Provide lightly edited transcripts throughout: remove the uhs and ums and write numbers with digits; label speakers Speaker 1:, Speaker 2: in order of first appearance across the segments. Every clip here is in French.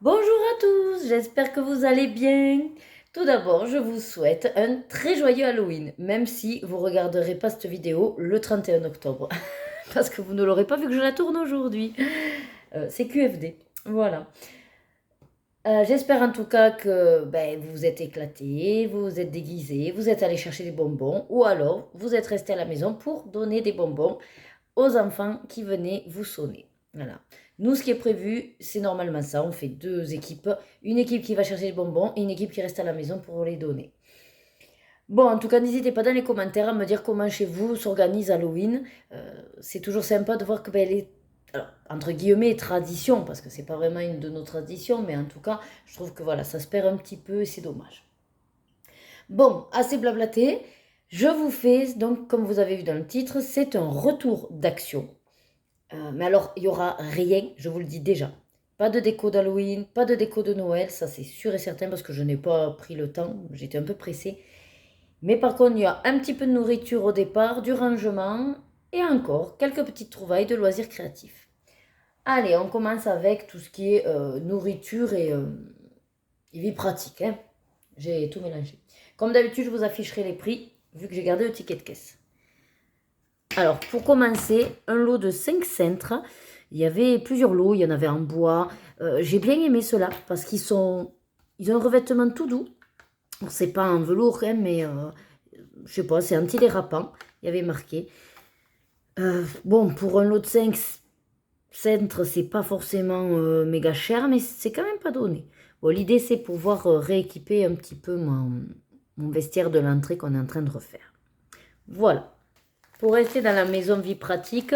Speaker 1: Bonjour à tous, j'espère que vous allez bien. Tout d'abord, je vous souhaite un très joyeux Halloween, même si vous ne regarderez pas cette vidéo le 31 octobre, parce que vous ne l'aurez pas vu que je la tourne aujourd'hui. C'est QFD, voilà. J'espère en tout cas que vous vous êtes éclatés, vous vous êtes déguisés, vous êtes allés chercher des bonbons, ou alors vous êtes restés à la maison pour donner des bonbons aux enfants qui venaient vous sonner. Voilà. Nous, ce qui est prévu, c'est normalement ça. On fait deux équipes. Une équipe qui va chercher les bonbons et une équipe qui reste à la maison pour les donner. Bon, en tout cas, n'hésitez pas dans les commentaires à me dire comment chez vous s'organise Halloween. C'est toujours sympa de voir que les, alors, entre guillemets, traditions, parce que c'est pas vraiment une de nos traditions, mais en tout cas, je trouve que voilà, ça se perd un petit peu et c'est dommage. Bon, assez blablaté. Je vous fais, donc, comme vous avez vu dans le titre, c'est un retour d'action. Mais alors, il n'y aura rien, je vous le dis déjà. Pas de déco d'Halloween, pas de déco de Noël, ça c'est sûr et certain parce que je n'ai pas pris le temps, j'étais un peu pressée. Mais par contre, il y a un petit peu de nourriture au départ, du rangement et encore quelques petites trouvailles de loisirs créatifs. Allez, on commence avec tout ce qui est nourriture et vie pratique, hein. J'ai tout mélangé. Comme d'habitude, je vous afficherai les prix vu que j'ai gardé le ticket de caisse. Alors, pour commencer, un lot de 5 cintres. Il y avait plusieurs lots, il y en avait en bois. J'ai bien aimé ceux-là parce ils ont un revêtement tout doux. C'est pas en velours, hein, mais je sais pas, c'est antidérapant. Il y avait marqué. Bon, pour un lot de 5 cintres, c'est pas forcément méga cher, mais c'est quand même pas donné. Bon, l'idée, c'est pouvoir rééquiper un petit peu mon vestiaire de l'entrée qu'on est en train de refaire. Voilà. Pour rester dans la maison vie pratique,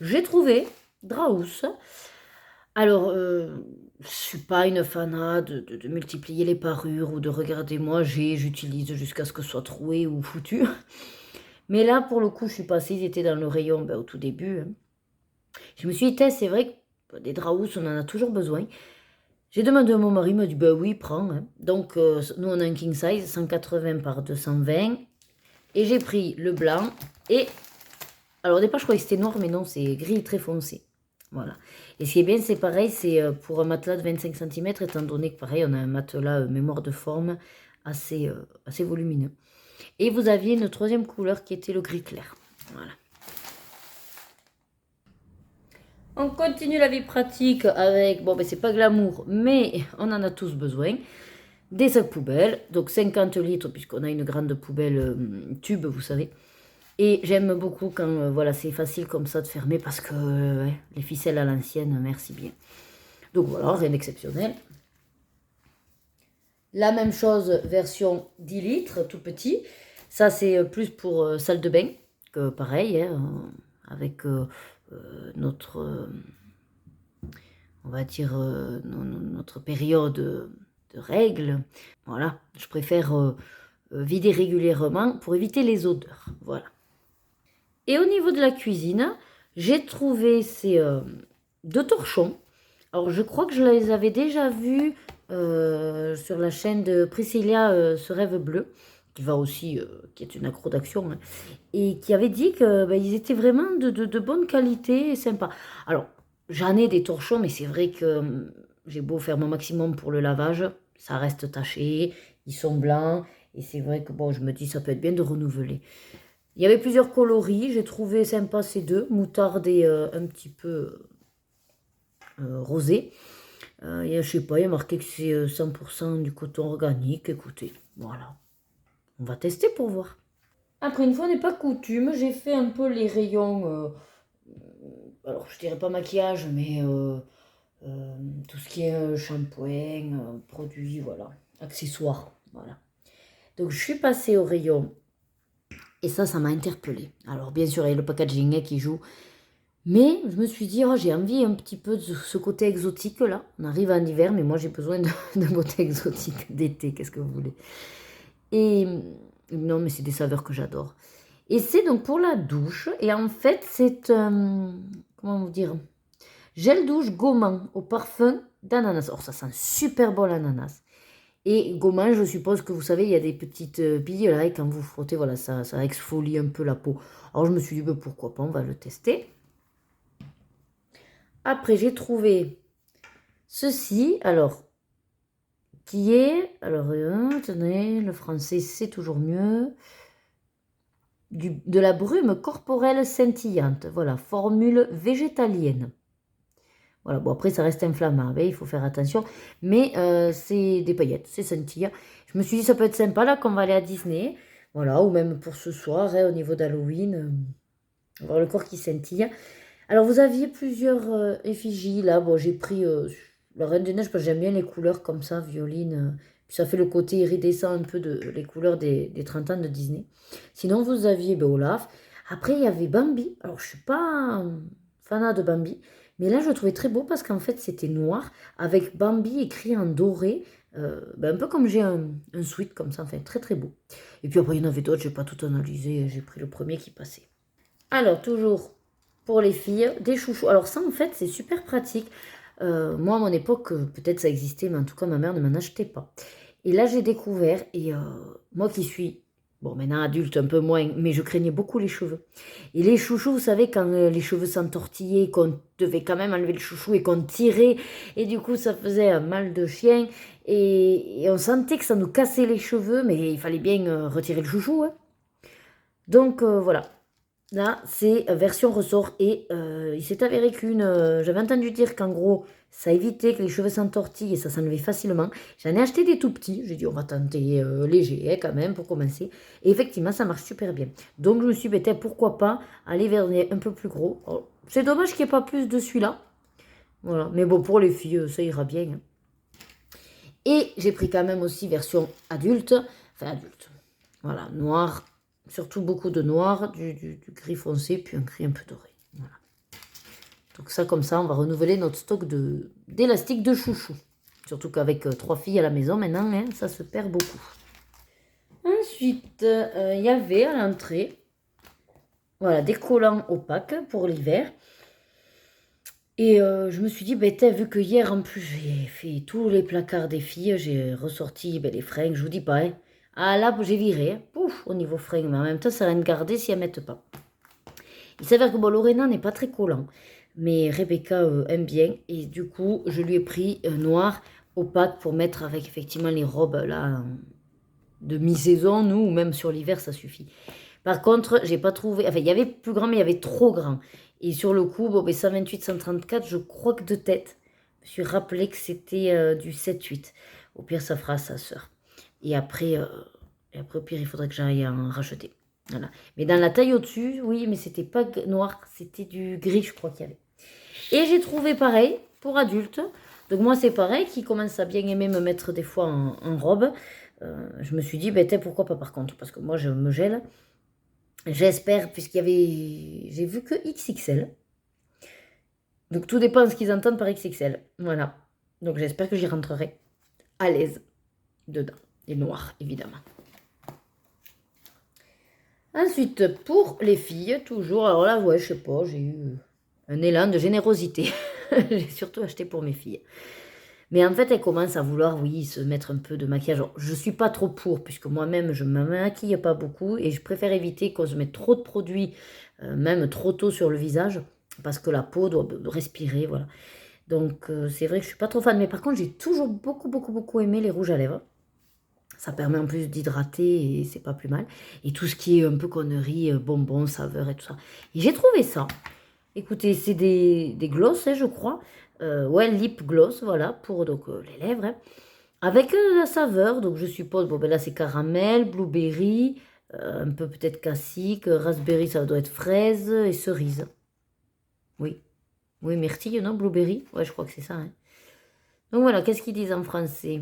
Speaker 1: j'ai trouvé Draus. Alors, je suis pas une fanat de multiplier les parures ou de regarder moi, j'utilise jusqu'à ce que ce soit troué ou foutu. Mais là, pour le coup, je suis passée, ils étaient dans le rayon au tout début, hein. Je me suis dit, c'est vrai que des Draus, on en a toujours besoin. J'ai demandé à mon mari, il m'a dit, oui, prends, hein. Donc, nous, on a un king size, 180 par 220. Et j'ai pris le blanc et... Alors au départ, je croyais que c'était noir, mais non, c'est gris très foncé. Voilà. Et ce qui est bien, c'est pareil, c'est pour un matelas de 25 cm, étant donné que pareil, on a un matelas mémoire de forme assez volumineux. Et vous aviez une troisième couleur qui était le gris clair. Voilà. On continue la vie pratique avec, bon, c'est pas glamour, mais on en a tous besoin. Des sacs poubelles, donc 50 litres, puisqu'on a une grande poubelle tube, vous savez. Et j'aime beaucoup quand voilà, c'est facile comme ça de fermer parce que les ficelles à l'ancienne, merci bien. Donc voilà, rien d'exceptionnel. La même chose, version 10 litres, tout petit. Ça, c'est plus pour salle de bain, que pareil, hein, avec notre, on va dire, notre période de règles. Voilà, je préfère vider régulièrement pour éviter les odeurs. Voilà. Et au niveau de la cuisine, j'ai trouvé ces deux torchons. Alors, je crois que je les avais déjà vus sur la chaîne de Priscilla Ce Rêve Bleu, qui va aussi, qui est une accro d'action, hein, et qui avait dit qu'ils étaient vraiment de bonne qualité et sympa. Alors, j'en ai des torchons, mais c'est vrai que j'ai beau faire mon maximum pour le lavage, ça reste taché, ils sont blancs, et c'est vrai que bon, je me dis ça peut être bien de renouveler. Il y avait plusieurs coloris, j'ai trouvé sympa ces deux, moutarde et un petit peu rosé. Je sais pas, il y a marqué que c'est 100% du coton organique. Écoutez, voilà, on va tester pour voir. Après, une fois n'est pas coutume, j'ai fait un peu les rayons, alors je dirais pas maquillage, mais tout ce qui est shampoing, produits, voilà, accessoires, voilà. Donc je suis passée au rayon et ça m'a interpellée. Alors bien sûr, il y a le packaging qui joue. Mais je me suis dit, oh, j'ai envie un petit peu de ce côté exotique là. On arrive en hiver, mais moi j'ai besoin d'un côté exotique d'été, qu'est-ce que vous voulez. Et non, mais c'est des saveurs que j'adore. Et c'est donc pour la douche. Et en fait, c'est comment vous dire, gel douche gommant au parfum d'ananas. Or, ça sent super bon l'ananas. Et gommant, je suppose que vous savez, il y a des petites billes là, et quand vous frottez, voilà, ça exfolie un peu la peau. Alors je me suis dit, ben, pourquoi pas, on va le tester. Après, j'ai trouvé ceci. Alors, qui est, alors, tenez, le français c'est toujours mieux, de la brume corporelle scintillante, voilà, formule végétalienne. Voilà, bon après ça reste inflammable, il faut faire attention, mais c'est des paillettes, c'est scintillant. Je me suis dit ça peut être sympa là quand on va aller à Disney, voilà, ou même pour ce soir, au niveau d'Halloween, voir le corps qui scintille. Alors vous aviez plusieurs effigies là, bon j'ai pris la Reine des Neiges parce que j'aime bien les couleurs comme ça, violine, puis ça fait le côté iridescent un peu de les couleurs des 30 ans de Disney. Sinon vous aviez Olaf, après il y avait Bambi, alors je suis pas fanat de Bambi, mais là je le trouvais très beau parce qu'en fait c'était noir avec Bambi écrit en doré, un peu comme j'ai un sweat comme ça, enfin très très beau. Et puis après il y en avait d'autres, j'ai pas tout analysé, j'ai pris le premier qui passait. Alors toujours pour les filles, des chouchous. Alors ça en fait c'est super pratique. Moi à mon époque peut-être ça existait mais en tout cas ma mère ne m'en achetait pas. Et là j'ai découvert et moi qui suis, bon maintenant adulte un peu moins, mais je craignais beaucoup les cheveux. Et les chouchous, vous savez quand les cheveux s'entortillaient, qu'on devait quand même enlever le chouchou et qu'on tirait et du coup ça faisait un mal de chien et on sentait que ça nous cassait les cheveux mais il fallait bien retirer le chouchou. Hein. Donc voilà. Là, c'est version ressort et il s'est avéré qu'une... j'avais entendu dire qu'en gros, ça évitait que les cheveux s'entortillent et ça s'enlevait facilement. J'en ai acheté des tout petits. J'ai dit, on va tenter léger quand même pour commencer. Et effectivement, ça marche super bien. Donc, je me suis dit, pourquoi pas aller vers des un peu plus gros. C'est dommage qu'il n'y ait pas plus de celui-là. Voilà. Mais bon, pour les filles, ça ira bien. Hein. Et j'ai pris quand même aussi version adulte. Enfin, adulte. Voilà, noir. Surtout beaucoup de noir, du gris foncé, puis un gris un peu doré. Voilà. Donc ça, comme ça, on va renouveler notre stock d'élastiques de chouchou. Surtout qu'avec 3 filles à la maison, maintenant, hein, ça se perd beaucoup. Ensuite, il y avait à l'entrée, voilà, des collants opaques pour l'hiver. Et je me suis dit, vu que hier, en plus, j'ai fait tous les placards des filles, j'ai ressorti les fringues, je vous dis pas, hein. Ah là, j'ai viré, hein. Pouf, au niveau fringues, mais en même temps, ça va rien de garder si elles ne mettent pas. Il s'avère que Lorena n'est pas très collant, mais Rebecca aime bien, et du coup, je lui ai pris noir opaque pour mettre avec effectivement les robes là de mi-saison, nous, ou même sur l'hiver, ça suffit. Par contre, j'ai pas trouvé, enfin, il y avait plus grand, mais il y avait trop grand. Et sur le coup, 128, 134, je crois que de tête, je me suis rappelé que c'était du 7-8. Au pire, ça fera à sa sœur. Et après, au pire, il faudrait que j'aille en racheter. Voilà. Mais dans la taille au-dessus, oui, mais c'était pas noir, c'était du gris, je crois qu'il y avait. Et j'ai trouvé pareil pour adultes. Donc moi, c'est pareil, qui commence à bien aimer me mettre des fois en robe. Je me suis dit, pourquoi pas par contre, parce que moi, je me gèle. J'espère, puisqu'il y avait... J'ai vu que XXL. Donc tout dépend de ce qu'ils entendent par XXL. Voilà. Donc j'espère que j'y rentrerai à l'aise dedans. Et noir, évidemment. Ensuite, pour les filles, toujours, alors là, ouais, je sais pas, j'ai eu un élan de générosité. J'ai surtout acheté pour mes filles. Mais en fait, elles commencent à vouloir, oui, se mettre un peu de maquillage. Alors, je suis pas trop pour, puisque moi-même, je me maquille pas beaucoup. Et je préfère éviter qu'on se mette trop de produits, même trop tôt sur le visage, parce que la peau doit respirer, voilà. Donc, c'est vrai que je suis pas trop fan. Mais par contre, j'ai toujours beaucoup aimé les rouges à lèvres. Ça permet en plus d'hydrater et c'est pas plus mal. Et tout ce qui est un peu conneries, bonbons, saveurs et tout ça. Et j'ai trouvé ça. Écoutez, c'est des gloss, hein, je crois. Ouais, lip gloss, voilà, pour donc, les lèvres. Hein. Avec la saveur, donc je suppose, là c'est caramel, blueberry, un peu peut-être cassique, raspberry, ça doit être fraise et cerise. Oui. Oui, myrtille, non, blueberry. Ouais, je crois que c'est ça. Hein. Donc voilà, qu'est-ce qu'ils disent en français?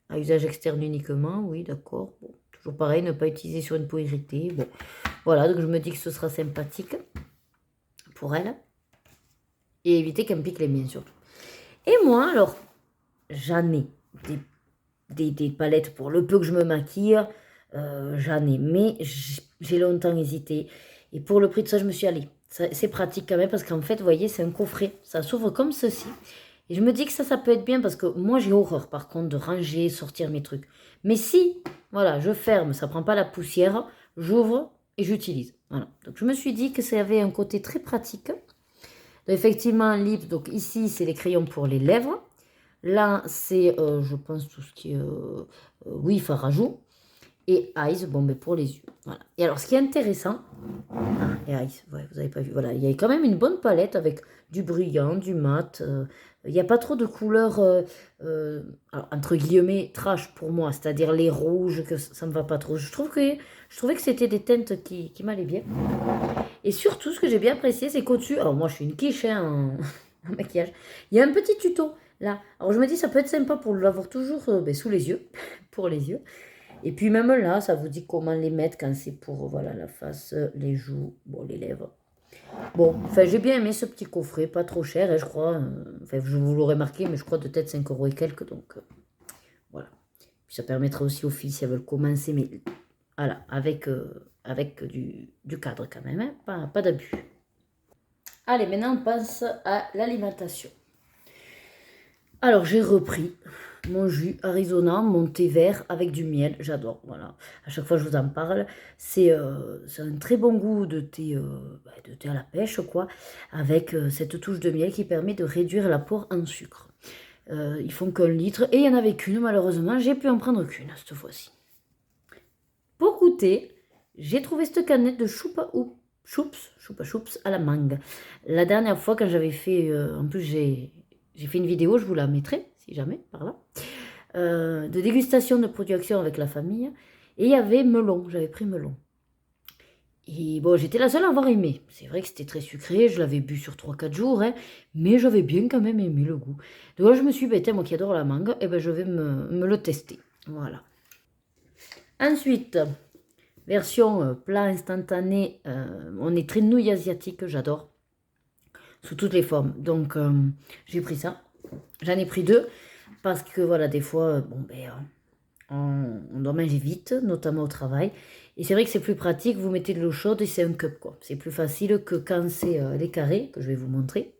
Speaker 1: À usage externe uniquement, oui, d'accord. Bon, toujours pareil, ne pas utiliser sur une peau irritée. Bon, voilà, donc je me dis que ce sera sympathique pour elle. Et éviter qu'elle me pique les miens surtout. Et moi, alors, j'en ai des palettes pour le peu que je me maquille. J'en ai, mais j'ai longtemps hésité. Et pour le prix de ça, je me suis allée. C'est pratique quand même parce qu'en fait, vous voyez, c'est un coffret. Ça s'ouvre comme ceci. Et je me dis que ça peut être bien parce que moi, j'ai horreur, par contre, de ranger, sortir mes trucs. Mais si, voilà, je ferme, ça prend pas la poussière, j'ouvre et j'utilise. Voilà. Donc, je me suis dit que ça avait un côté très pratique. Donc, effectivement, lip, donc ici, c'est les crayons pour les lèvres. Là, c'est, je pense, tout ce qui est, oui, fard à joues. Et eyes, bon, mais pour les yeux. Voilà. Et alors, ce qui est intéressant, et eyes, ouais, vous n'avez pas vu, voilà, il y a quand même une bonne palette avec du brillant, du mat. Il n'y a pas trop de couleurs, alors, entre guillemets, trash pour moi, c'est-à-dire les rouges, que ça ne me va pas trop. Je trouvais que c'était des teintes qui m'allaient bien. Et surtout, ce que j'ai bien apprécié, c'est qu'au-dessus, alors moi, je suis une quiche hein, en maquillage, il y a un petit tuto là. Alors, je me dis, ça peut être sympa pour l'avoir toujours sous les yeux, pour les yeux. Et puis même là, ça vous dit comment les mettre quand c'est pour voilà, la face, les joues, bon, les lèvres. Bon, enfin j'ai bien aimé ce petit coffret, pas trop cher, et je crois, enfin je vous l'aurais marqué, mais je crois de tête 5 euros et quelques, donc voilà. Puis ça permettra aussi aux filles si elles veulent commencer, mais voilà, avec du cadre quand même, hein, pas d'abus. Allez, maintenant on passe à l'alimentation. Alors j'ai repris mon jus Arizona, mon thé vert avec du miel, j'adore, voilà. À chaque fois je vous en parle, c'est un très bon goût de thé à la pêche, quoi, avec cette touche de miel qui permet de réduire l'apport en sucre. Ils font qu'un litre, et il n'y en avait qu'une, malheureusement, j'ai pu en prendre qu'une cette fois-ci. Pour goûter, j'ai trouvé cette canette de choupa choups à la mangue. La dernière fois, quand j'avais fait, en plus j'ai fait une vidéo, je vous la mettrai, si jamais, par là, de dégustation de produits Action avec la famille. Et il y avait melon, j'avais pris melon. Et bon, j'étais la seule à avoir aimé. C'est vrai que c'était très sucré, je l'avais bu sur 3-4 jours, hein, mais j'avais bien quand même aimé le goût. Donc là, je me suis dit, moi qui adore la mangue, et ben, je vais me le tester. Voilà. Ensuite, version plat instantané, on est très nouilles asiatiques, j'adore. Sous toutes les formes. Donc, j'ai pris ça. J'en ai pris 2. Parce que, voilà, des fois, on doit manger vite, notamment au travail. Et c'est vrai que c'est plus pratique. Vous mettez de l'eau chaude et c'est un cup, quoi. C'est plus facile que quand c'est les carrés, que je vais vous montrer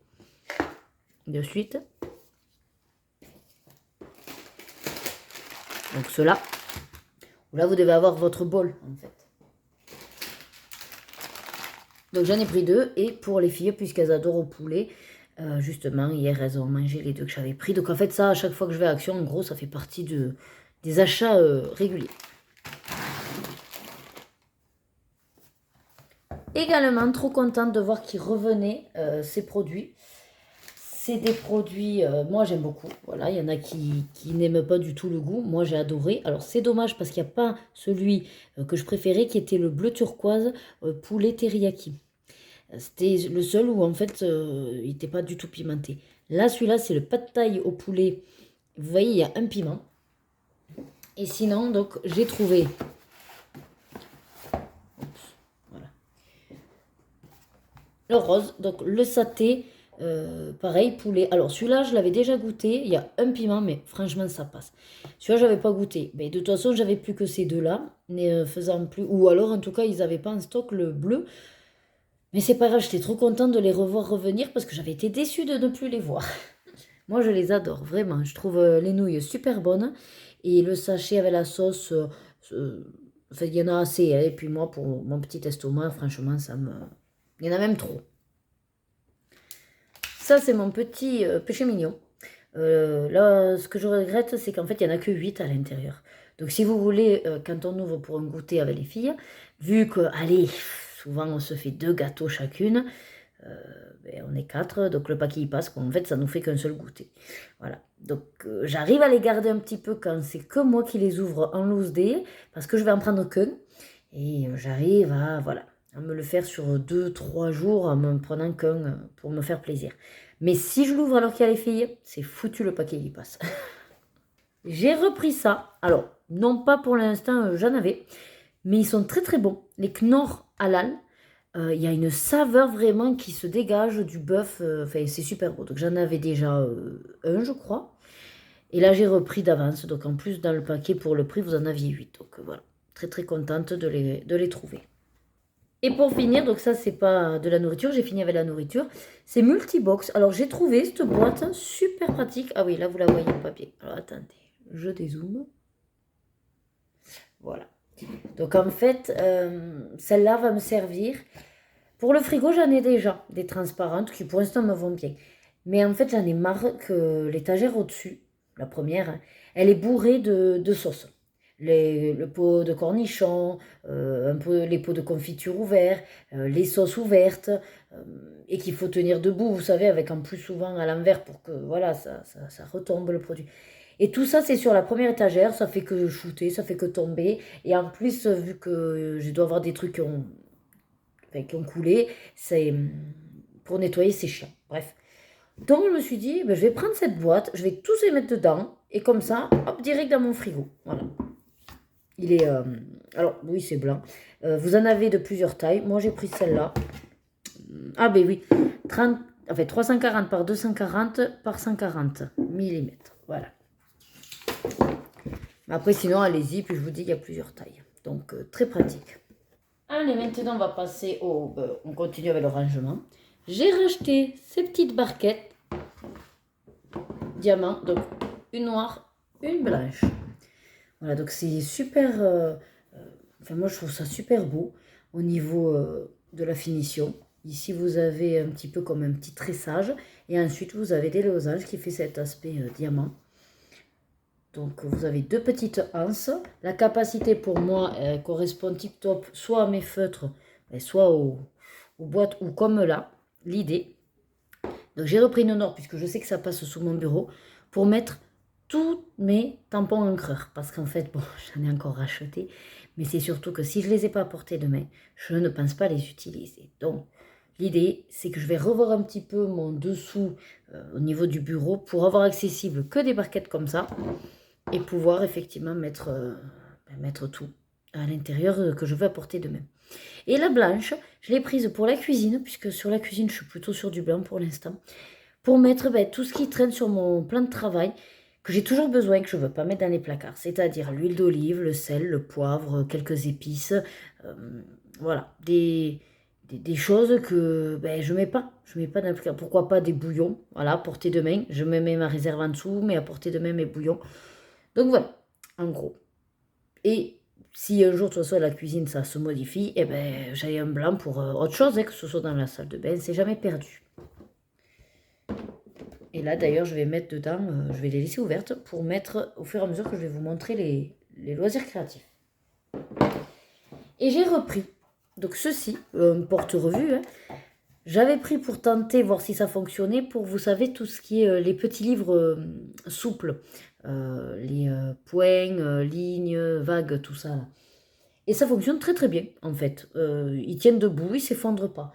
Speaker 1: de suite. Donc, ceux-là. Là, vous devez avoir votre bol, en fait. Donc j'en ai pris 2 et pour les filles, puisqu'elles adorent au poulet, justement, hier, elles ont mangé les 2 que j'avais pris. Donc en fait, ça, à chaque fois que je vais à Action, en gros, ça fait partie des achats réguliers. Également, trop contente de voir qu'ils revenaient, ces produits. C'est des produits, moi j'aime beaucoup. Voilà, il y en a qui n'aiment pas du tout le goût. Moi j'ai adoré. Alors c'est dommage parce qu'il n'y a pas celui que je préférais qui était le bleu turquoise poulet teriyaki. C'était le seul où en fait il n'était pas du tout pimenté. Là, celui-là, c'est le pad thai au poulet. Vous voyez, il y a un piment. Et sinon, donc, j'ai trouvé. Voilà. Le rose, donc le saté, pareil, poulet. Alors celui-là, je l'avais déjà goûté. Il y a un piment, mais franchement, ça passe. Celui-là, j'avais pas goûté. Mais de toute façon, j'avais plus que ces deux-là. Mais faisant plus. Ou alors, en tout cas, ils n'avaient pas en stock le bleu. Mais c'est pas grave, j'étais trop contente de les revoir revenir parce que j'avais été déçue de ne plus les voir. Moi, je les adore, vraiment. Je trouve les nouilles super bonnes. Et le sachet avec la sauce, enfin, il y en a assez. Hein. Et puis moi, pour mon petit estomac, franchement, ça me... Il y en a même trop. Ça, c'est mon petit péché mignon. Là, ce que je regrette, c'est qu'en fait, il n'y en a que 8 à l'intérieur. Donc, si vous voulez, quand on ouvre pour un goûter avec les filles, vu que, allez, souvent on se fait 2 gâteaux chacune, on est 4, donc le paquet il passe, en fait, ça nous fait qu'un seul goûter. Voilà. Donc, j'arrive à les garder un petit peu quand c'est que moi qui les ouvre en loose day, parce que je vais en prendre qu'un. Et j'arrive à, voilà, à me le faire sur 2-3 jours en me prenant qu'un pour me faire plaisir. Mais si je l'ouvre alors qu'il y a les filles, c'est foutu le paquet qui passe. J'ai repris ça. Alors, non pas pour l'instant, j'en avais. Mais ils sont très très bons. Les Knorr halal. Il y a une saveur vraiment qui se dégage du bœuf. Enfin, c'est super beau. Donc, j'en avais déjà un, je crois. Et là, j'ai repris d'avance. Donc, en plus, dans le paquet, pour le prix, vous en aviez 8. Donc, voilà. Très très contente de les trouver. Et pour finir, donc ça c'est pas de la nourriture, j'ai fini avec la nourriture, c'est Multibox. Alors j'ai trouvé cette boîte super pratique. Ah oui, là vous la voyez en papier. Alors attendez, je dézoome. Voilà. Donc en fait, celle-là va me servir. Pour le frigo, j'en ai déjà des transparentes qui pour l'instant me vont bien. Mais en fait, j'en ai marre que l'étagère au-dessus, la première, hein, elle est bourrée de sauces. Le pot de cornichons, un peu les pots de confiture ouverts, les sauces ouvertes, et qu'il faut tenir debout, vous savez, avec en plus souvent à l'envers pour que voilà, ça retombe le produit. Et tout ça, c'est sur la première étagère, ça fait que shooter, ça fait que tomber. Et en plus, vu que je dois avoir des trucs qui ont coulé, c'est pour nettoyer, c'est chiant. Bref. Donc je me suis dit, ben, je vais prendre cette boîte, je vais tous les mettre dedans, et comme ça, hop, direct dans mon frigo. Voilà. Il est... alors, oui, c'est blanc. Vous en avez de plusieurs tailles. Moi, j'ai pris celle-là. Ah, ben oui. 30, en fait, 340 par 240 par 140 millimètres. Voilà. Après, sinon, allez-y. Puis, je vous dis, il y a plusieurs tailles. Donc, très pratique. Allez, maintenant, on va passer au... on continue avec le rangement. J'ai racheté ces petites barquettes diamants. Donc, une noire, une blanche. Voilà, donc c'est super... enfin, moi, je trouve ça super beau au niveau de la finition. Ici, vous avez un petit peu comme un petit tressage. Et ensuite, vous avez des losanges qui fait cet aspect diamant. Donc, vous avez deux petites anses. La capacité, pour moi, correspond tip-top soit à mes feutres, soit aux boîtes ou comme là. L'idée. Donc, j'ai repris une or, puisque je sais que ça passe sous mon bureau, pour mettre tous mes tampons encreurs. Parce qu'en fait, bon, j'en ai encore racheté. Mais c'est surtout que si je ne les ai pas apportés demain, je ne pense pas les utiliser. Donc, l'idée, c'est que je vais revoir un petit peu mon dessous au niveau du bureau pour avoir accessible que des barquettes comme ça et pouvoir effectivement mettre tout à l'intérieur que je veux apporter demain. Et la blanche, je l'ai prise pour la cuisine, puisque sur la cuisine, je suis plutôt sur du blanc pour l'instant, pour mettre tout ce qui traîne sur mon plan de travail, que j'ai toujours besoin, que je ne veux pas mettre dans les placards, c'est-à-dire l'huile d'olive, le sel, le poivre, quelques épices, voilà, des choses que je ne mets pas. Je mets pas dans les placards. Pourquoi pas des bouillons, voilà, à portée de main. Je me mets ma réserve en dessous, mais à portée de main mes bouillons. Donc voilà, en gros. Et si un jour, de toute façon, la cuisine, ça se modifie, j'ai un blanc pour autre chose, que ce soit dans la salle de bain, c'est jamais perdu. Et là, d'ailleurs, je vais mettre dedans, je vais les laisser ouvertes pour mettre au fur et à mesure que je vais vous montrer les loisirs créatifs. Et j'ai repris, donc ceci, un porte-revue, hein. J'avais pris pour tenter, voir si ça fonctionnait, pour, vous savez, tout ce qui est les petits livres souples, les points, lignes, vagues, tout ça, là. Et ça fonctionne très très bien, en fait. Ils tiennent debout, ils ne s'effondrent pas.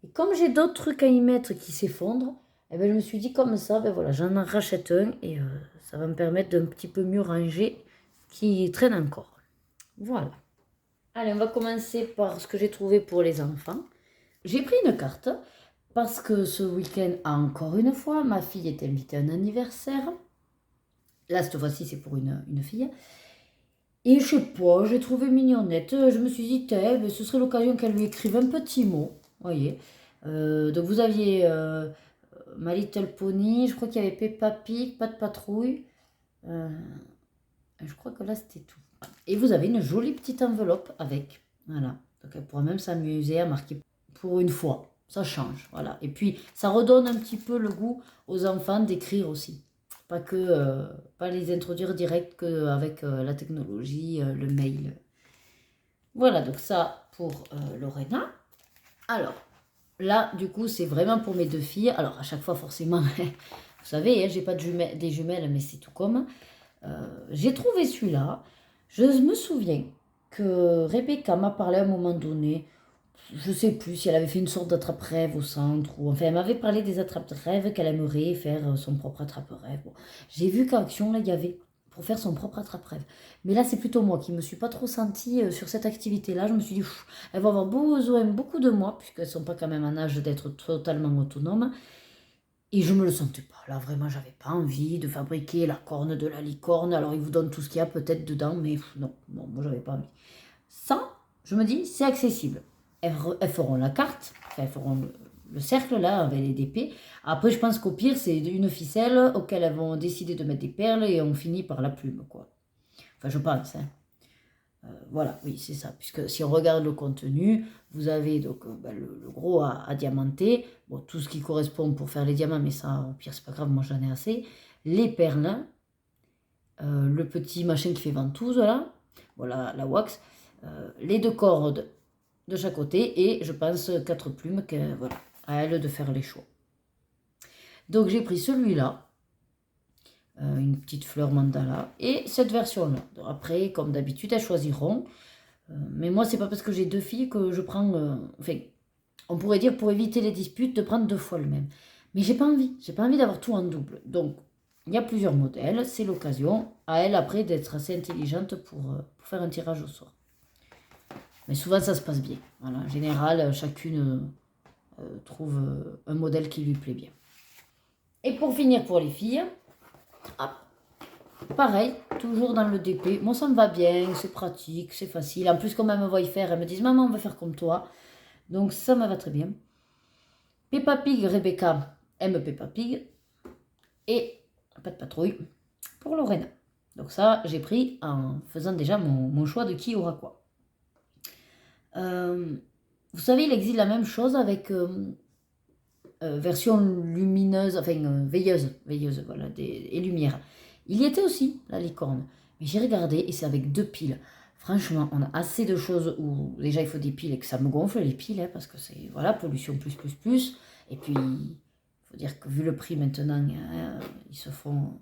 Speaker 1: Et comme j'ai d'autres trucs à y mettre qui s'effondrent, je me suis dit comme ça, voilà, j'en rachète un et ça va me permettre d'un petit peu mieux ranger ce qui traîne encore. Voilà. Allez, on va commencer par ce que j'ai trouvé pour les enfants. J'ai pris une carte parce que ce week-end, encore une fois, ma fille est invitée à un anniversaire. Là, cette fois-ci, c'est pour une fille. Et je sais pas, j'ai trouvé mignonnette. Je me suis dit, ce serait l'occasion qu'elle lui écrive un petit mot. Voyez. Donc vous aviez My Little Pony, je crois qu'il y avait Peppa Pig, Pas de Patrouille. Je crois que là c'était tout. Et vous avez une jolie petite enveloppe avec. Voilà. Donc elle pourra même s'amuser à marquer pour une fois. Ça change. Voilà. Et puis ça redonne un petit peu le goût aux enfants d'écrire aussi. Pas les introduire direct qu'avec la technologie, le mail. Voilà, donc ça pour Lorena. Alors, là, du coup, c'est vraiment pour mes deux filles. Alors, à chaque fois, forcément, vous savez, hein, j'ai pas des jumelles, mais c'est tout comme. J'ai trouvé celui-là. Je me souviens que Rebecca m'a parlé à un moment donné. Je sais plus si elle avait fait une sorte d'attrape-rêve au centre. Enfin, elle m'avait parlé des attrape-rêves qu'elle aimerait faire son propre attrape-rêve. Bon, j'ai vu qu'à Action, là, il y avait pour faire son propre attrape-rêve. Mais là, c'est plutôt moi qui me suis pas trop sentie sur cette activité-là. Je me suis dit, elle va avoir besoin beaucoup de moi, puisqu'elles sont pas quand même en âge d'être totalement autonomes. Et je me le sentais pas. Là, vraiment, j'avais pas envie de fabriquer la corne de la licorne. Alors, ils vous donnent tout ce qu'il y a peut-être dedans, mais non, moi, j'avais pas envie. Ça, je me dis, c'est accessible. Elles feront la carte, enfin, elles feront le cercle là avec les DP. Après, je pense qu'au pire, c'est une ficelle auquel elles vont décider de mettre des perles et on finit par la plume, quoi. Enfin, je pense, hein. Voilà, oui, c'est ça. Puisque si on regarde le contenu, vous avez donc le gros à diamanter, bon, tout ce qui correspond pour faire les diamants, mais ça, au pire, c'est pas grave, moi j'en ai assez. Les perles, le petit machin qui fait ventouse là, voilà la wax, les 2 cordes de chaque côté et je pense 4 plumes, voilà, à elle de faire les choix. Donc j'ai pris celui-là, une petite fleur mandala et cette version-là. Après, comme d'habitude, elles choisiront. Mais moi, c'est pas parce que j'ai 2 filles que je prends. Enfin, on pourrait dire pour éviter les disputes de prendre 2 fois le même. Mais j'ai pas envie d'avoir tout en double. Donc, il y a plusieurs modèles, c'est l'occasion à elle après d'être assez intelligente pour faire un tirage au sort. Mais souvent, ça se passe bien. Voilà, en général, chacune trouve un modèle qui lui plaît bien. Et pour finir pour les filles, hop, pareil, toujours dans le DP. Moi, ça me va bien, c'est pratique, c'est facile. En plus, comme elles me voient y faire, elles me disent « Maman, on va faire comme toi ». Donc, ça me va très bien. Peppa Pig, Rebecca aime Peppa Pig. Et pas de patrouille pour Lorena. Donc ça, j'ai pris en faisant déjà mon choix de qui aura quoi. Vous savez, il existe la même chose avec version lumineuse, enfin veilleuse, voilà, et lumière. Il y était aussi, la licorne. Mais j'ai regardé et c'est avec 2 piles. Franchement, on a assez de choses où déjà il faut des piles et que ça me gonfle les piles, hein, parce que c'est, voilà, pollution plus. Et puis, il faut dire que vu le prix maintenant, hein, ils se font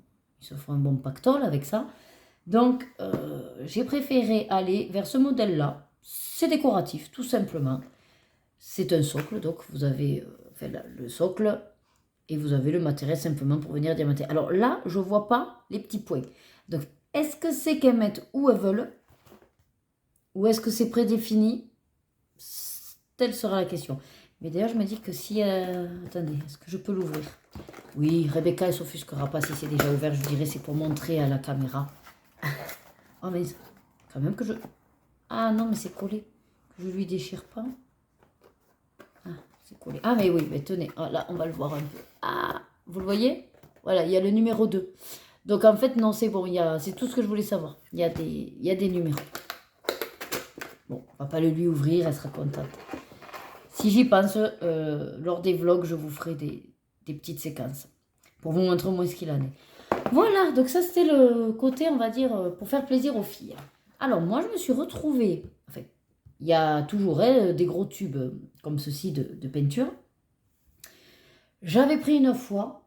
Speaker 1: un bon pactole avec ça. Donc, j'ai préféré aller vers ce modèle-là. C'est décoratif, tout simplement. C'est un socle, donc vous avez le socle et vous avez le matériel simplement pour venir diamanter. Alors là, je ne vois pas les petits points. Donc, est-ce que c'est qu'elles mettent où elles veulent ou est-ce que c'est prédéfini? Telle sera la question. Mais d'ailleurs, je me dis que si... attendez, est-ce que je peux l'ouvrir? Oui, Rebecca, elle s'offusquera pas si c'est déjà ouvert. Je dirais c'est pour montrer à la caméra. Oh, mais quand même que je... Ah non, mais c'est collé. Que je lui déchire pas. Ah, c'est collé. Ah, mais oui, mais tenez. Ah, là, on va le voir un peu. Ah, vous le voyez? Voilà, il y a le numéro 2. Donc, en fait, non, c'est bon. C'est tout ce que je voulais savoir. Il y a des numéros. Bon, on va pas le lui ouvrir. Elle sera contente. Si j'y pense, lors des vlogs, je vous ferai des petites séquences. Pour vous montrer au moins ce qu'il en est. Voilà, donc ça c'était le côté, on va dire, pour faire plaisir aux filles. Alors moi je me suis retrouvée, enfin, il y a toujours des gros tubes comme ceci de peinture. J'avais pris une fois,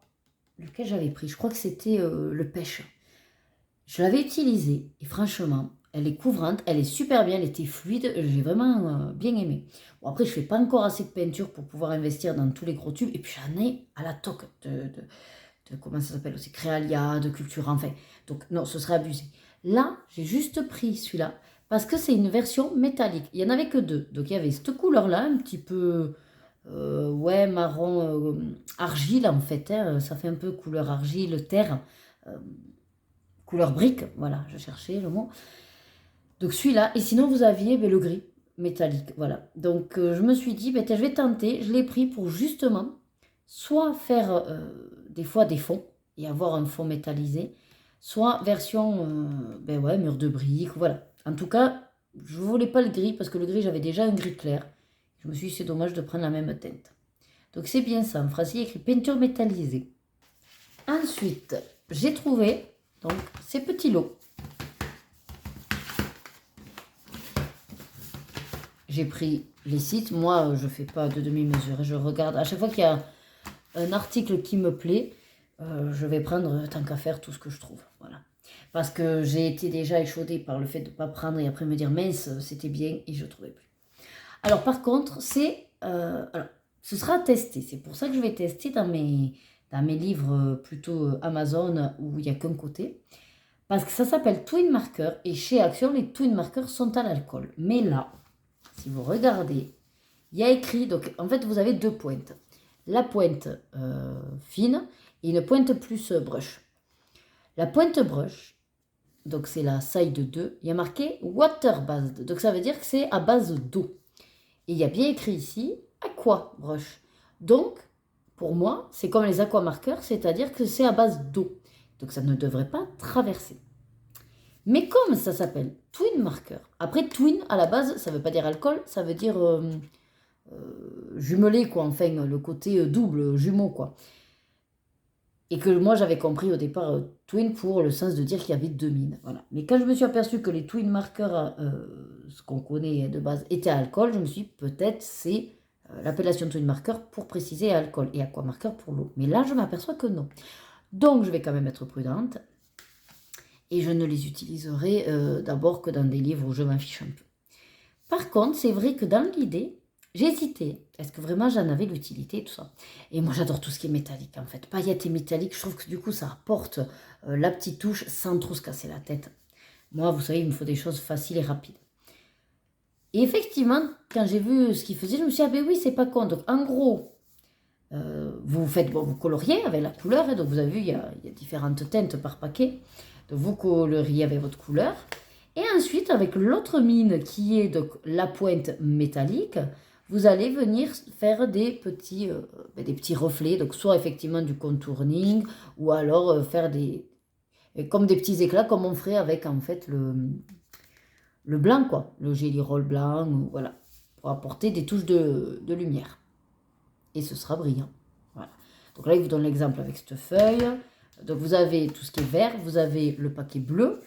Speaker 1: lequel j'avais pris? Je crois que c'était le pêche. Je l'avais utilisé et franchement, elle est couvrante, elle est super bien, elle était fluide, j'ai vraiment bien aimé. Bon après je fais pas encore assez de peinture pour pouvoir investir dans tous les gros tubes et puis j'en ai à la toque de comment ça s'appelle aussi, Créalia, de Cultura, enfin. Donc non, ce serait abusé. Là, j'ai juste pris celui-là parce que c'est une version métallique. Il n'y en avait que 2. Donc il y avait cette couleur-là, un petit peu ouais, marron argile en fait. Hein, ça fait un peu couleur argile, terre, couleur brique. Voilà, je cherchais le mot. Donc celui-là. Et sinon, vous aviez le gris métallique. Voilà. Donc je me suis dit, je vais tenter. Je l'ai pris pour justement soit faire des fois des fonds et avoir un fond métallisé, soit version ouais, mur de briques, voilà. En tout cas, je ne voulais pas le gris parce que le gris, j'avais déjà un gris clair. Je me suis dit, c'est dommage de prendre la même teinte. Donc c'est bien ça, en français, il y a écrit peinture métallisée. Ensuite, j'ai trouvé donc ces petits lots. J'ai pris les sites. Moi, je ne fais pas de demi-mesure. Je regarde à chaque fois qu'il y a un article qui me plaît, je vais prendre tant qu'à faire tout ce que je trouve. Voilà. Parce que j'ai été déjà échaudée par le fait de ne pas prendre et après me dire mince, c'était bien et je ne trouvais plus. Alors par contre, ce sera testé. C'est pour ça que je vais tester dans mes livres plutôt Amazon où il n'y a qu'un côté. Parce que ça s'appelle Twin Marker et chez Action, les Twin Markers sont à l'alcool. Mais là, si vous regardez, il y a écrit, donc en fait vous avez 2 pointes. La pointe fine et une pointe plus brush. La pointe brush, donc c'est la side 2, il y a marqué water based, donc ça veut dire que c'est à base d'eau. Et il y a bien écrit ici aqua brush. Donc pour moi, c'est comme les aqua marqueurs, c'est-à-dire que c'est à base d'eau. Donc ça ne devrait pas traverser. Mais comme ça s'appelle twin marker, après twin à la base, ça ne veut pas dire alcool, ça veut dire jumelé, quoi, enfin le côté double, jumeau, quoi. Et que moi, j'avais compris au départ twin pour le sens de dire qu'il y avait 2 mines. Voilà. Mais quand je me suis aperçue que les twin markers, ce qu'on connaît de base, étaient à alcool, je me suis dit, peut-être c'est l'appellation twin marker pour préciser alcool et aqua marker pour l'eau. Mais là, je m'aperçois que non. Donc, je vais quand même être prudente. Et je ne les utiliserai d'abord que dans des livres où je m'en fiche un peu. Par contre, c'est vrai que dans l'idée, j'ai hésité. Est-ce que vraiment j'en avais l'utilité, tout ça? Et moi, j'adore tout ce qui est métallique, en fait. Paillettes et métallique, je trouve que du coup, ça apporte la petite touche sans trop se casser la tête. Moi, vous savez, il me faut des choses faciles et rapides. Et effectivement, quand j'ai vu ce qu'il faisait, je me suis dit, ah ben oui, c'est pas con. Donc, en gros, vous faites, bon, vous coloriez avec la couleur. Hein, donc, vous avez vu, il y a différentes teintes par paquet. Donc, vous coloriez avec votre couleur. Et ensuite, avec l'autre mine qui est donc la pointe métallique, vous allez venir faire des petits reflets. Donc, soit effectivement du contouring, ou alors faire comme des petits éclats, comme on ferait avec en fait le blanc, quoi. Le Jelly Roll blanc, voilà. Pour apporter des touches de lumière. Et ce sera brillant. Voilà. Donc là, il vous donne l'exemple avec cette feuille. Donc, vous avez tout ce qui est vert, vous avez le paquet bleu.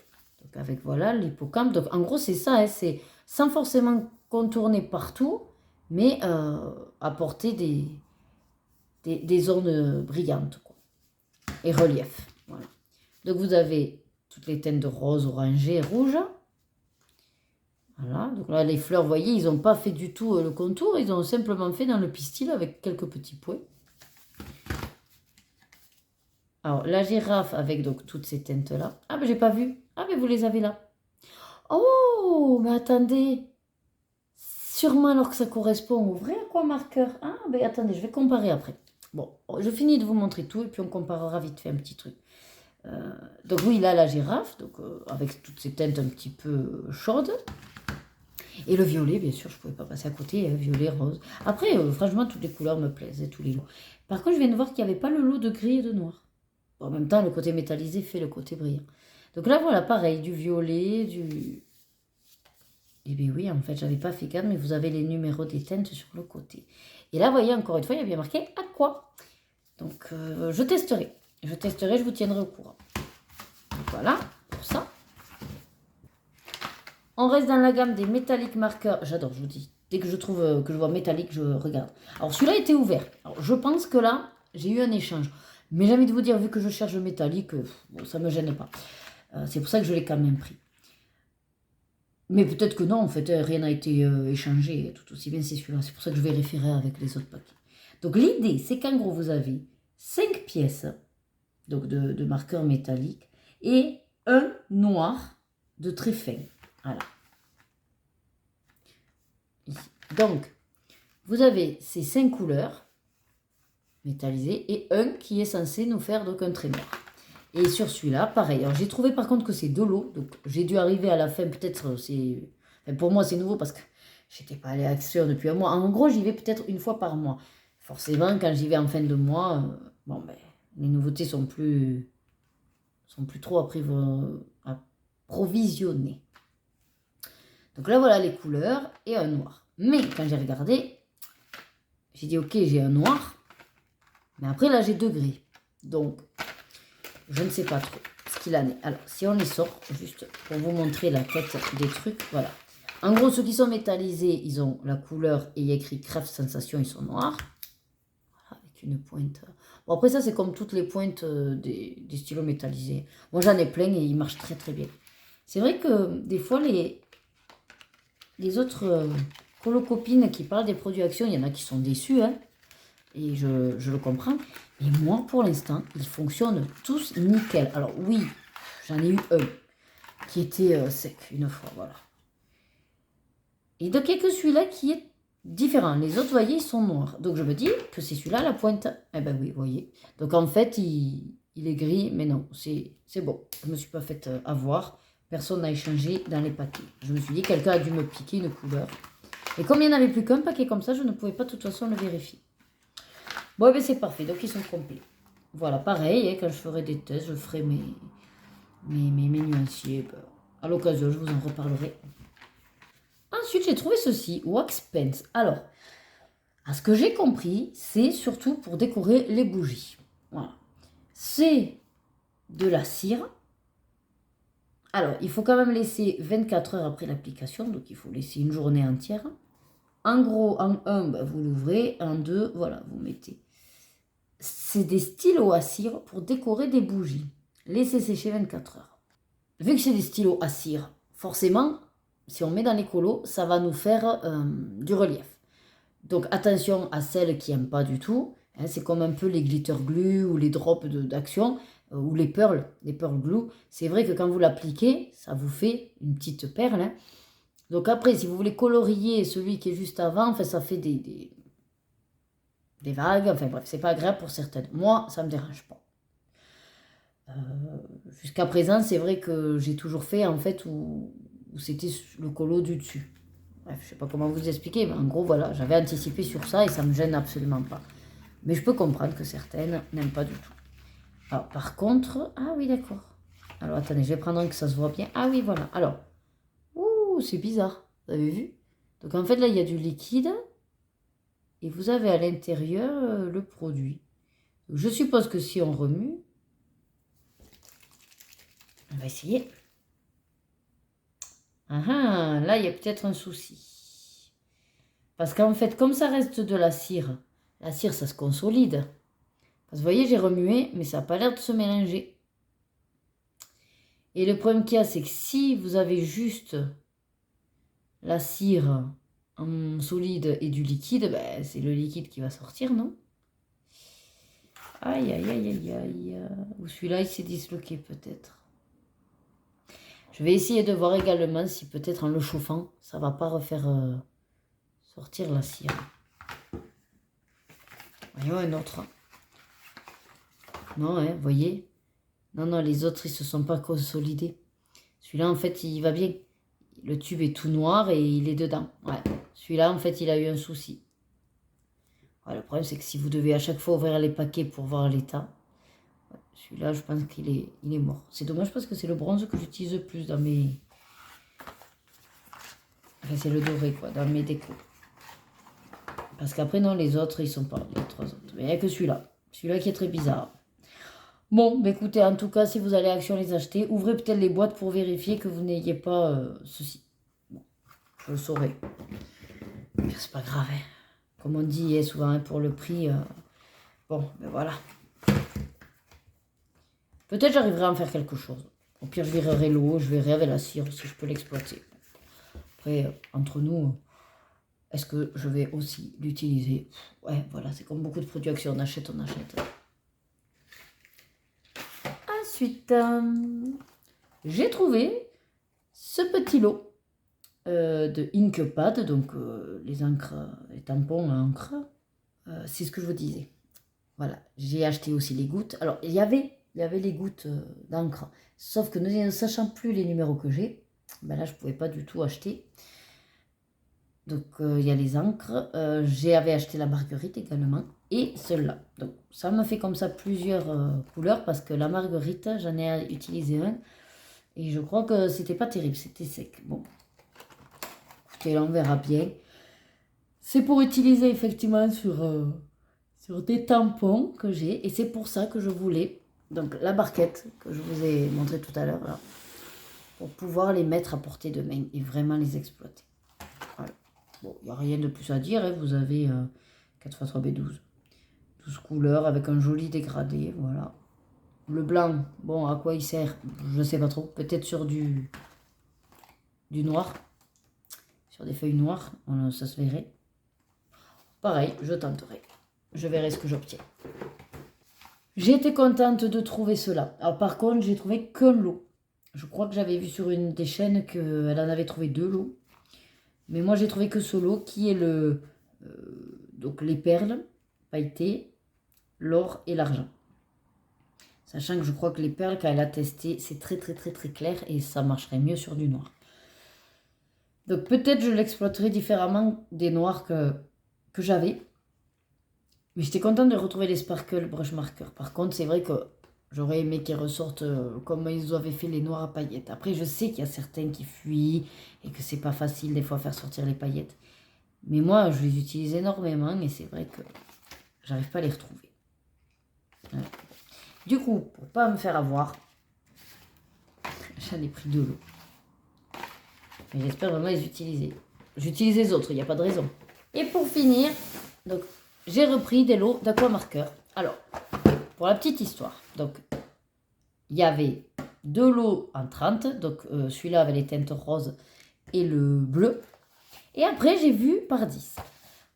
Speaker 1: Donc avec voilà l'hippocampe. Donc en gros c'est ça, hein, c'est sans forcément contourner partout, mais apporter des zones brillantes quoi, et relief. Voilà. Donc vous avez toutes les teintes de rose, orangé, rouge. Voilà. Donc là les fleurs, vous voyez, ils n'ont pas fait du tout le contour, ils ont simplement fait dans le pistil avec quelques petits points. Alors la girafe avec donc toutes ces teintes là. Ah mais j'ai pas vu. Ah mais vous les avez là. Oh, mais attendez. Sûrement alors que ça correspond au vrai aquamarqueur. Ah, ben attendez, je vais comparer après. Bon, je finis de vous montrer tout et puis on comparera vite fait un petit truc. Donc oui, là, la girafe, donc, avec toutes ces teintes un petit peu chaudes. Et le violet, bien sûr, je ne pouvais pas passer à côté, violet, rose. Après, franchement, toutes les couleurs me plaisent, et tous les lots. Par contre, je viens de voir qu'il n'y avait pas le lot de gris et de noir. Bon, en même temps, le côté métallisé fait le côté brillant. Donc là, voilà, pareil, du violet, du... Eh bien oui, en fait, j'avais pas fait gaffe, mais vous avez les numéros des teintes sur le côté. Et là, vous voyez, encore une fois, il y a bien marqué Aqua. Donc, je testerai. Je vous tiendrai au courant. Donc, voilà, pour ça. On reste dans la gamme des métalliques marqueurs. J'adore, je vous dis. Dès que je trouve que je vois métallique, je regarde. Alors, celui-là était ouvert. Alors, je pense que là, j'ai eu un échange. Mais j'ai envie de vous dire, vu que je cherche le métallique, bon, ça ne me gêne pas. C'est pour ça que je l'ai quand même pris. Mais peut-être que non, en fait, rien n'a été échangé, tout aussi bien c'est celui-là. C'est pour ça que je vais référer avec les autres paquets. Donc l'idée, c'est qu'en gros, vous avez 5 pièces donc de marqueurs métalliques et un noir de très fin. Voilà. Ici. Donc, vous avez ces 5 couleurs métallisées et un qui est censé nous faire donc un trait noir. Et sur celui-là, pareil. Alors, j'ai trouvé par contre que c'est de l'eau. Donc, j'ai dû arriver à la fin. Peut-être, c'est... Enfin, pour moi, c'est nouveau parce que j'étais pas allée à Action depuis un mois. En gros, j'y vais peut-être une fois par mois. Forcément, quand j'y vais en fin de mois, bon, ben, les nouveautés sont plus trop approvisionnées. Donc là, voilà les couleurs et un noir. Mais quand j'ai regardé, j'ai dit, ok, j'ai un noir. Mais après, là, j'ai 2 gris. Donc... je ne sais pas trop ce qu'il en est. Alors, si on les sort, juste pour vous montrer la tête des trucs, voilà. En gros, ceux qui sont métallisés, ils ont la couleur et il y a écrit Craft Sensation, ils sont noirs. Voilà, avec une pointe. Bon, après ça, c'est comme toutes les pointes des stylos métallisés. Moi, j'en ai plein et ils marchent très très bien. C'est vrai que des fois, les autres colocopines qui parlent des produits Action, il y en a qui sont déçus, hein. Et je le comprends. Mais moi, pour l'instant, ils fonctionnent tous nickel. Alors oui, j'en ai eu un qui était sec une fois, voilà. Et donc, il n'y a que celui-là qui est différent. Les autres, vous voyez, ils sont noirs. Donc, je me dis que c'est celui-là la pointe. Eh ben oui, vous voyez. Donc, en fait, il est gris, mais non, c'est bon. Je ne me suis pas fait avoir. Personne n'a échangé dans les paquets. Je me suis dit, quelqu'un a dû me piquer une couleur. Et comme il n'y en avait plus qu'un paquet comme ça, je ne pouvais pas de toute façon le vérifier. Bon, ben c'est parfait, donc ils sont complets. Voilà, pareil, hein, quand je ferai des tests, je ferai mes nuanciers. Ben, à l'occasion, je vous en reparlerai. Ensuite, j'ai trouvé ceci, Wax Pens. Alors, à ce que j'ai compris, c'est surtout pour décorer les bougies. Voilà. c'est de la cire. Alors, il faut quand même laisser 24 heures après l'application, donc il faut laisser une journée entière. En gros, en 1, bah, vous l'ouvrez, en 2, voilà, vous mettez. C'est des stylos à cire pour décorer des bougies. Laissez sécher 24 heures. Vu que c'est des stylos à cire, forcément, si on met dans les colos, ça va nous faire du relief. Donc attention à celles qui n'aiment pas du tout. Hein, c'est comme un peu les glitter glue ou les drops d'action ou les pearl glue. C'est vrai que quand vous l'appliquez, ça vous fait une petite perle. Hein. Donc après, si vous voulez colorier celui qui est juste avant, enfin, ça fait des vagues. Enfin bref, c'est pas agréable pour certaines. Moi, ça me dérange pas. Jusqu'à présent, c'est vrai que j'ai toujours fait en fait où c'était le colo du dessus. Bref, je sais pas comment vous expliquer, mais en gros, voilà, j'avais anticipé sur ça et ça me gêne absolument pas. Mais je peux comprendre que certaines n'aiment pas du tout. Alors, par contre, ah oui, d'accord. Alors, attendez, je vais prendre un que ça se voit bien. Ah oui, voilà. Alors, ouh, c'est bizarre. Vous avez vu? Donc, en fait, là, il y a du liquide et vous avez à l'intérieur le produit. Donc, je suppose que si on remue, on va essayer. Ah ah, là, il y a peut-être un souci. Parce qu'en fait, comme ça reste de la cire, ça se consolide. Parce que vous voyez, j'ai remué, mais ça n'a pas l'air de se mélanger. Et le problème qu'il y a, c'est que si vous avez juste la cire en solide et du liquide, ben, c'est le liquide qui va sortir, non? Aïe, aïe, aïe, aïe, aïe. Ou celui-là, il s'est disloqué peut-être. Je vais essayer de voir également si peut-être en le chauffant, ça va pas refaire sortir la cire. Voyons un autre. Non, hein, voyez? Non, les autres, ils se sont pas consolidés. Celui-là, en fait, il va bien. Le tube est tout noir et il est dedans. Ouais. Celui-là, en fait, il a eu un souci. Ouais, le problème, c'est que si vous devez à chaque fois ouvrir les paquets pour voir l'état, celui-là, je pense qu'il est mort. C'est dommage parce que c'est le bronze que j'utilise le plus dans mes... Enfin, c'est le doré, quoi, dans mes décos. Parce qu'après, non, les autres, ils sont pas, les trois autres. Mais il n'y a que celui-là. Celui-là qui est très bizarre. Bon, bah écoutez, en tout cas, si vous allez à Action les acheter, ouvrez peut-être les boîtes pour vérifier que vous n'ayez pas ceci. Bon, je le saurai. C'est pas grave, hein. Comme on dit souvent, hein, pour le prix. Bon, ben voilà. Peut-être j'arriverai à en faire quelque chose. Au pire, je verrai l'eau, je verrai avec la cire si je peux l'exploiter. Après, entre nous, est-ce que je vais aussi l'utiliser? Ouais, voilà, c'est comme beaucoup de produits Action, on achète. Ensuite, j'ai trouvé ce petit lot de Inkpad, donc les encres, les tampons à encre. C'est ce que je vous disais. Voilà, j'ai acheté aussi les gouttes. Alors, il y avait les gouttes d'encre, sauf que ne sachant plus les numéros que j'ai, ben là, je ne pouvais pas du tout acheter. Donc, il y a les encres. J'avais acheté la marguerite également et celle-là. Donc, ça me fait comme ça plusieurs couleurs parce que la marguerite, j'en ai utilisé un et je crois que c'était pas terrible, c'était sec. Bon, écoutez, là, on verra bien. C'est pour utiliser effectivement sur des tampons que j'ai et c'est pour ça que je voulais donc la barquette que je vous ai montré tout à l'heure là pour pouvoir les mettre à portée de main et vraiment les exploiter. Voilà. Bon, il n'y a rien de plus à dire, hein. Vous avez 4x3B12 12 couleurs avec un joli dégradé, voilà. Le blanc, bon, à quoi il sert? Je ne sais pas trop, peut-être sur du noir, sur des feuilles noires, ça se verrait. Pareil, je tenterai. Je verrai ce que j'obtiens. J'ai été contente de trouver cela. Alors par contre, j'ai trouvé qu'un lot. Je crois que j'avais vu sur une des chaînes qu'elle en avait trouvé 2 lots. Mais moi, j'ai trouvé que ce lot qui est donc les perles pailletées, l'or et l'argent. Sachant que je crois que les perles, quand elle a testé, c'est très clair et ça marcherait mieux sur du noir. Donc peut-être je l'exploiterai différemment des noirs que j'avais. Mais j'étais contente de retrouver les Sparkle Brush Marker. Par contre, c'est vrai que j'aurais aimé qu'ils ressortent comme ils avaient fait les noirs à paillettes. Après, je sais qu'il y a certains qui fuient et que c'est pas facile des fois à faire sortir les paillettes. Mais moi, je les utilise énormément et c'est vrai que j'arrive pas à les retrouver. Ouais. Du coup, pour pas me faire avoir, j'en ai pris 2 lots. Mais j'espère vraiment les utiliser. J'utilise les autres, il n'y a pas de raison. Et pour finir, donc j'ai repris des lots d'aquamarqueurs. Alors, pour la petite histoire, donc il y avait 2 lots en 30, donc celui-là avait les teintes roses et le bleu. Et après, j'ai vu par 10.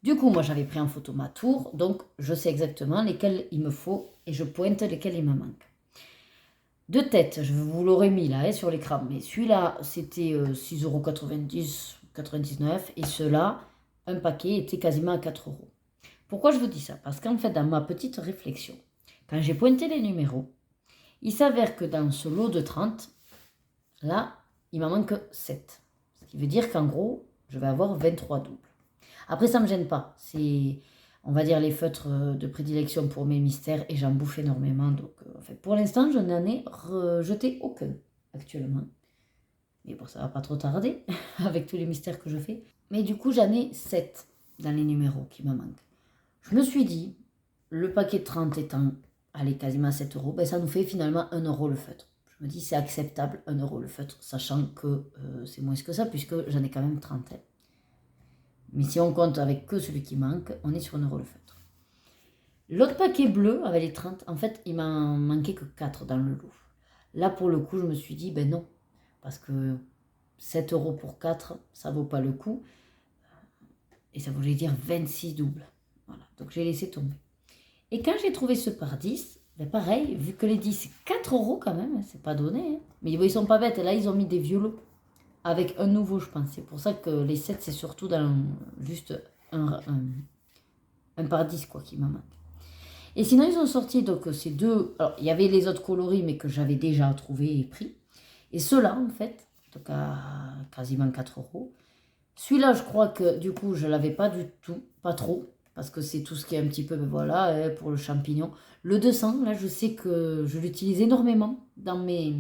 Speaker 1: Du coup, moi, j'avais pris en photo ma tour, donc je sais exactement lesquels il me faut et je pointe lesquels il me manque. De tête, je vous l'aurais mis là sur l'écran, mais celui-là, c'était 6,90 €, 99 et ceux-là, un paquet était quasiment à 4 €. Pourquoi je vous dis ça? Parce qu'en fait, dans ma petite réflexion, quand j'ai pointé les numéros, il s'avère que dans ce lot de 30, là, il m'en manque 7. Ce qui veut dire qu'en gros, je vais avoir 23 doubles. Après, ça ne me gêne pas. C'est, on va dire, les feutres de prédilection pour mes mystères et j'en bouffe énormément. Donc, en fait, pour l'instant, je n'en ai rejeté aucun actuellement. Mais bon, ça va pas trop tarder avec tous les mystères que je fais. Mais du coup, j'en ai 7 dans les numéros qui me manquent. Je me suis dit, le paquet de 30 étant, allez, quasiment 7 €, ben ça nous fait finalement 1 € le feutre. Je me dis, c'est acceptable, 1 € le feutre, sachant que c'est moins que ça, puisque j'en ai quand même 30. Mais si on compte avec que celui qui manque, on est sur 1 € le feutre. L'autre paquet bleu, avec les 30, en fait, il m'en manquait que 4 dans le lot. Là, pour le coup, je me suis dit, ben non, parce que 7 € pour 4, ça vaut pas le coup. Et ça voulait dire 26 doubles. Voilà, donc j'ai laissé tomber. Et quand j'ai trouvé ce par 10, ben pareil, vu que les 10, c'est 4 € quand même, c'est pas donné. Hein. Mais ils sont pas bêtes, là, ils ont mis des vieux lots. Avec un nouveau, je pense. C'est pour ça que les 7, c'est surtout dans juste un par 10, quoi, qui me manque. Et sinon, ils ont sorti donc ces deux. Alors, il y avait les autres coloris, mais que j'avais déjà trouvé et pris. Et ceux-là, en fait, donc à quasiment 4 €. Celui-là, je crois que du coup, je ne l'avais pas du tout, pas trop, parce que c'est tout ce qui est un petit peu, ben voilà, pour le champignon. Le 200, là, je sais que je l'utilise énormément dans les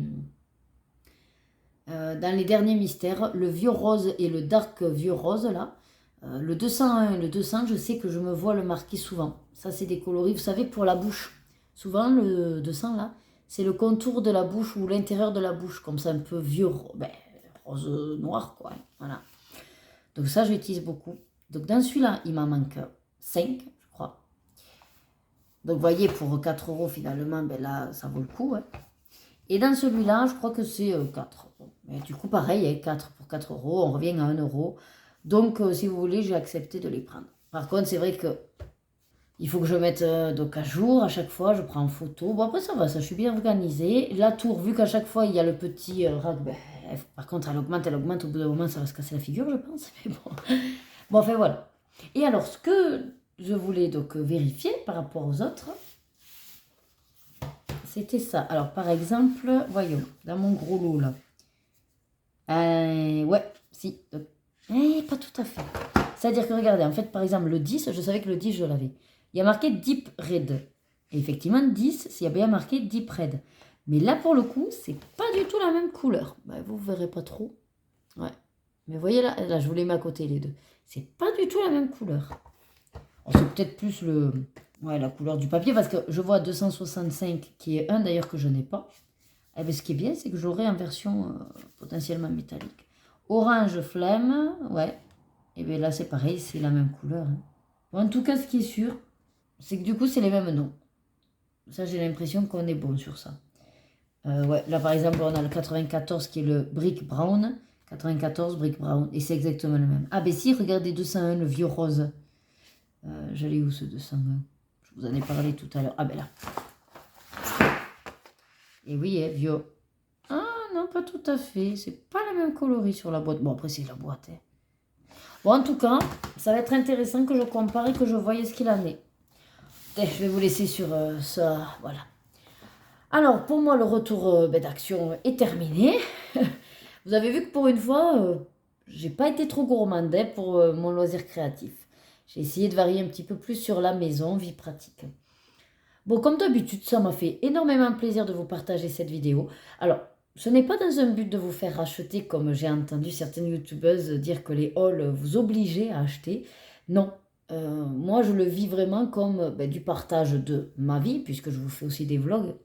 Speaker 1: derniers mystères, le vieux rose et le dark vieux rose, là. Le 201 et le 200, je sais que je me vois le marquer souvent. Ça, c'est des coloris, vous savez, pour la bouche. Souvent, le 200, là, c'est le contour de la bouche ou l'intérieur de la bouche, comme ça, un peu vieux, rose noir, quoi. Voilà. Donc ça, j'utilise beaucoup. Donc dans celui-là, il m'en manque 5, je crois. Donc vous voyez, pour 4 € finalement, ben là, ça vaut le coup. Hein. Et dans celui-là, je crois que c'est 4. Bon, mais du coup, pareil, 4 pour 4 €, on revient à 1 €. Donc, si vous voulez, j'ai accepté de les prendre. Par contre, c'est vrai que il faut que je mette donc à jour à chaque fois, je prends en photo. Bon, après, ça va, ça, je suis bien organisée. La tour, vu qu'à chaque fois, il y a le petit rack, ben, par contre, elle augmente. Au bout d'un moment, ça va se casser la figure, je pense. Mais bon, bon enfin, voilà. Et alors, ce que je voulais donc vérifier par rapport aux autres, c'était ça. Alors, par exemple, voyons, dans mon gros lot, là. Ouais, si. Pas tout à fait. C'est-à-dire que, regardez, en fait, par exemple, le 10, je savais que le 10, je l'avais. Il y a marqué Deep Red. Et effectivement, 10, il y a bien marqué Deep Red. Mais là, pour le coup, c'est pas du tout la même couleur. Ben, vous verrez pas trop. Ouais. Mais voyez là, je vous les mets à côté, les deux. C'est pas du tout la même couleur. C'est peut-être plus la couleur du papier, parce que je vois 265, qui est un d'ailleurs que je n'ai pas. Eh bien, ce qui est bien, c'est que j'aurai en version potentiellement métallique. Orange flemme, ouais. Et bien là, c'est pareil, c'est la même couleur. Hein. Bon, en tout cas, ce qui est sûr, c'est que du coup, c'est les mêmes noms. Ça, j'ai l'impression qu'on est bon sur ça. Ouais, là, par exemple, on a le 94 qui est le Brick Brown. 94 Brick Brown. Et c'est exactement le même. Ah, ben si, regardez 201, le vieux rose. J'allais où ce 201? Je vous en ai parlé tout à l'heure. Ah, ben là. Et oui, vieux. Ah, non, pas tout à fait. C'est pas la même coloris sur la boîte. Bon, après, c'est la boîte. Hein. Bon, en tout cas, ça va être intéressant que je compare et que je voie ce qu'il en est. Je vais vous laisser sur ça. Voilà. Alors, pour moi, le retour d'action est terminé. Vous avez vu que pour une fois, j'ai pas été trop gourmande pour mon loisir créatif. J'ai essayé de varier un petit peu plus sur la maison, vie pratique. Bon, comme d'habitude, ça m'a fait énormément plaisir de vous partager cette vidéo. Alors, ce n'est pas dans un but de vous faire acheter, comme j'ai entendu certaines youtubeuses dire que les hauls vous obligeaient à acheter. Non, moi je le vis vraiment comme du partage de ma vie, puisque je vous fais aussi des vlogs.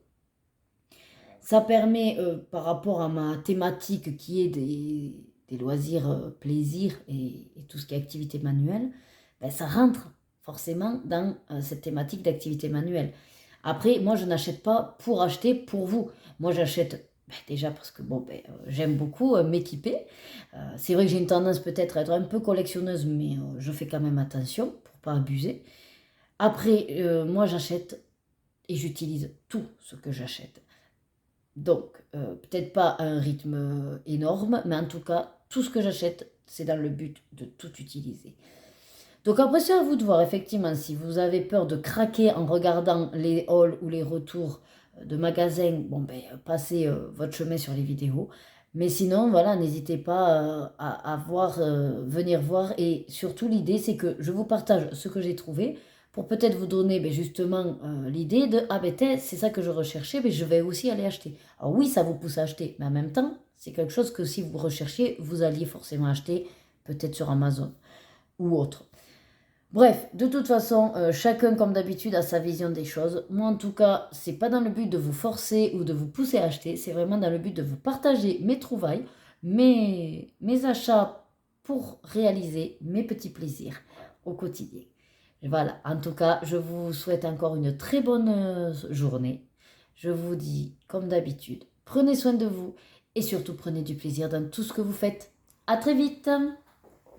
Speaker 1: Ça permet, par rapport à ma thématique qui est des loisirs, plaisirs et tout ce qui est activité manuelle, ben, ça rentre forcément dans cette thématique d'activité manuelle. Après, moi, je n'achète pas pour acheter pour vous. Moi, j'achète ben, déjà parce que bon, ben, j'aime beaucoup m'équiper. C'est vrai que j'ai une tendance peut-être à être un peu collectionneuse, mais je fais quand même attention pour pas abuser. Après, moi, j'achète et j'utilise tout ce que j'achète. Donc, peut-être pas à un rythme énorme, mais en tout cas, tout ce que j'achète, c'est dans le but de tout utiliser. Donc après, c'est à vous de voir effectivement si vous avez peur de craquer en regardant les hauls ou les retours de magasins, bon ben passez votre chemin sur les vidéos. Mais sinon, voilà, n'hésitez pas à voir, venir voir. Et surtout, l'idée, c'est que je vous partage ce que j'ai trouvé pour peut-être vous donner ben, justement l'idée de ah ben c'est ça que je recherchais, mais je vais aussi aller acheter. Alors oui, ça vous pousse à acheter, mais en même temps, c'est quelque chose que si vous recherchiez, vous alliez forcément acheter, peut-être sur Amazon ou autre. Bref, de toute façon, chacun comme d'habitude a sa vision des choses. Moi en tout cas, c'est pas dans le but de vous forcer ou de vous pousser à acheter, c'est vraiment dans le but de vous partager mes trouvailles, mes achats pour réaliser mes petits plaisirs au quotidien. Voilà, en tout cas, je vous souhaite encore une très bonne journée. Je vous dis, comme d'habitude, prenez soin de vous et surtout prenez du plaisir dans tout ce que vous faites. À très vite!